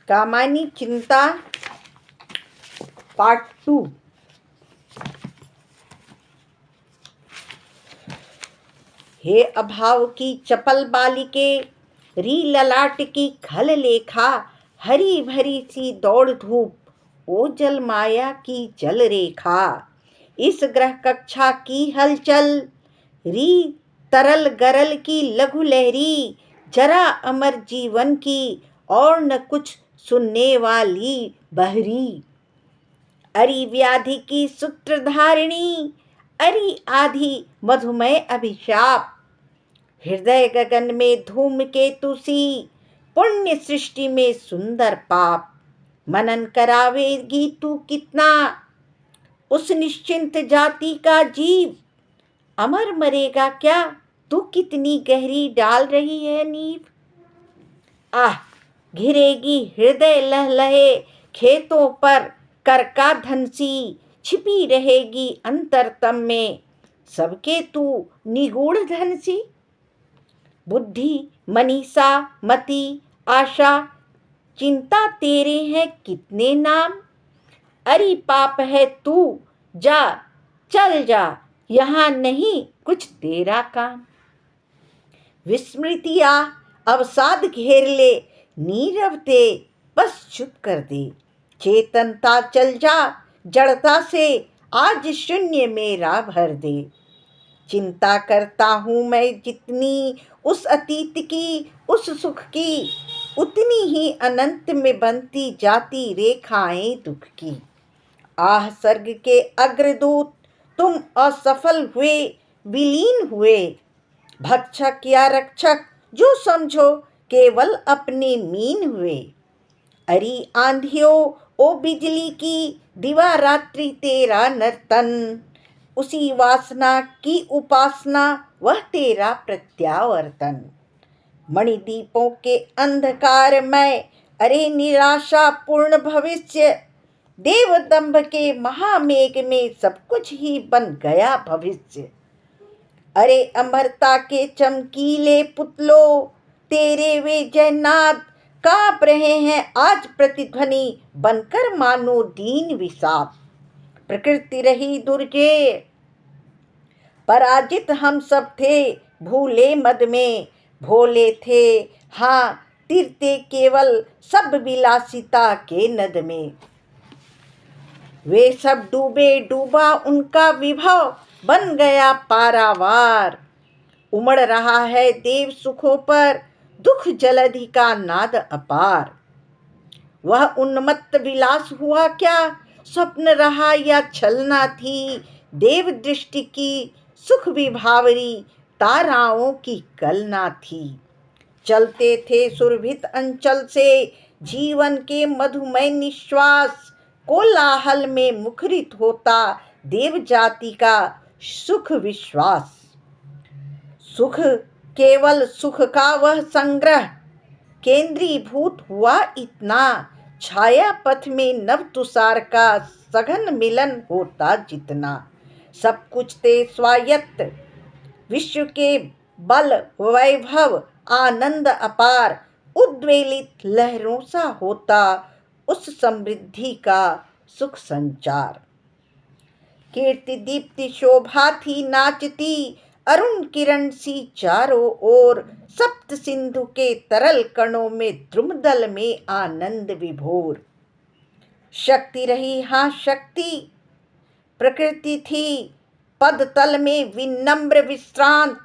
कामायनी चिंता पार्ट 2। हे अभाव की चपल बालिके, री ललाट की खल लेखा, हरी भरी सी दौड़ धूप, ओजल माया की जल रेखा। इस ग्रह कक्षा की हलचल, री तरल गरल की लघु लहरी, जरा अमर जीवन की और न कुछ सुनने वाली बहरी। अरी व्याधि की सूत्रधारिणी, अरी आधी मधुमय अभिशाप, हृदय गगन में धूम केतु सी, पुण्य सृष्टि में सुंदर पाप। मनन करावेगी तू कितना, उस निश्चिंत जाति का जीव, अमर मरेगा क्या, तू कितनी गहरी डाल रही है नींव। आह, घिरेगी हृदय लहलहे खेतों पर कर का धनसी, छिपी रहेगी अंतरतम में सबके तू निगूढ़ धनसी। बुद्धि, मनीषा, मति, आशा, चिंता तेरे हैं कितने नाम। अरे पाप है तू, जा चल जा, यहाँ नहीं कुछ तेरा काम। विस्मृतियाँ अवसाद घेर ले, नीरवते बस चुप कर दे। चेतनता चल जा, जड़ता से आज शून्य मेरा भर दे। चिंता करता हूँ मैं जितनी उस अतीत की, उस सुख की, उतनी ही अनंत में बनती जाती रेखाएं दुख की। आह स्वर्ग के अग्रदूत, तुम असफल हुए, विलीन हुए, भक्षक या रक्षक जो समझो केवल अपने मीन हुए। अरी आंधियों ओ बिजली की, दिवा रात्रि तेरा नर्तन, उसी वासना की उपासना वह तेरा प्रत्यावर्तन। मणिदीपों के अंधकार में, अरे निराशा पूर्ण भविष्य, देवदंभ के महामेघ में सब कुछ ही बन गया भविष्य। अरे अमरता के चमकीले पुतलों, तेरे वे जयनाद कांप रहे हैं आज प्रतिध्वनि बनकर मानो दीन विषाद। प्रकृति रही दुर्जय, पराजित हम सब थे भूले मद में, भोले थे हाँ तीरते केवल सब विलासिता के नद में। वे सब डूबे, डूबा उनका विभव, बन गया पारावार। उमड़ रहा है देव सुखों पर, दुख जलधि का नाद अपार। वह उन्मत्त विलास हुआ क्या, स्वप्न रहा या छलना थी, देव दृष्टि की सुख विभावरी ताराओं की कलना थी। चलते थे सुरभित अंचल से जीवन के मधुमय निश्वास, कोलाहल में मुखरित होता देव जाति का सुख विश्वास। सुख केवल सुख का वह संग्रह, केंद्रीभूत हुआ इतना, छाया पथ में नव तुषार का सघन मिलन होता जितना। सब कुछ ते स्वायत्त, विश्व के बल वैभव आनंद अपार, उद्वेलित लहरों सा होता उस समृद्धि का सुख संचार। कीर्ति दीप्ति शोभा थी नाचती, अरुण किरण सी चारों ओर, सप्त सिंधु के तरल कणों में द्रुमदल में आनंद विभोर। शक्ति रही हाँ शक्ति, प्रकृति थी पद तल में विनम्र विश्रांत,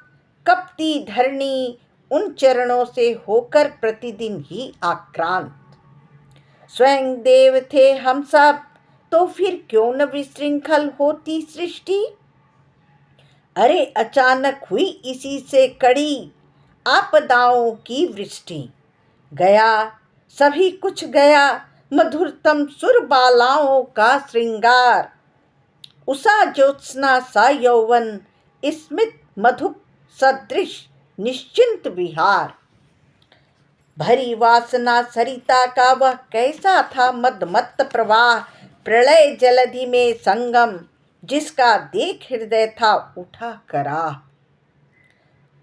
कपती धरणी उन चरणों से होकर प्रतिदिन ही आक्रांत। स्वयं देव थे हम सब, तो फिर क्यों न विशृंखल होती सृष्टि। अरे अचानक हुई इसी से कड़ी आपदाओं की वृष्टि। गया सभी कुछ गया, मधुरतम सुर बालाओं का श्रृंगार। उषा ज्योत्सना सा यौवन, स्मित मधुप सदृश निश्चिंत विहार। भरी वासना सरिता का वह कैसा था मदमत्त प्रवाह, प्रलय जलधि में संगम, जिसका देख हृदय था उठा कराह।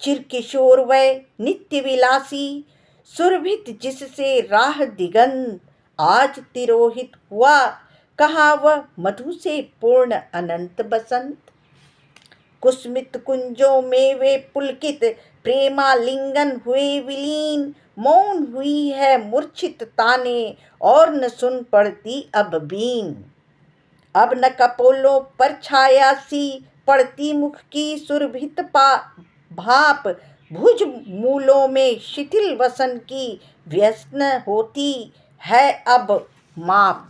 चिरकिशोर वै नित्य विलासी, सुरभित जिससे राह दिगंत, आज तिरोहित हुआ, कहाँ वह मधु से पूर्ण अनंत बसंत। कुसुमित कुंजों में वे पुलकित प्रेमालिंगन हुए विलीन, मौन हुई है मूर्छित ताने और न सुन पड़ती अब बीन। अब न कपोलों पर छाया सी पड़ती मुख की सुरभित भाप, भुज मूलों में शिथिल वसन की व्यसन होती है अब माप।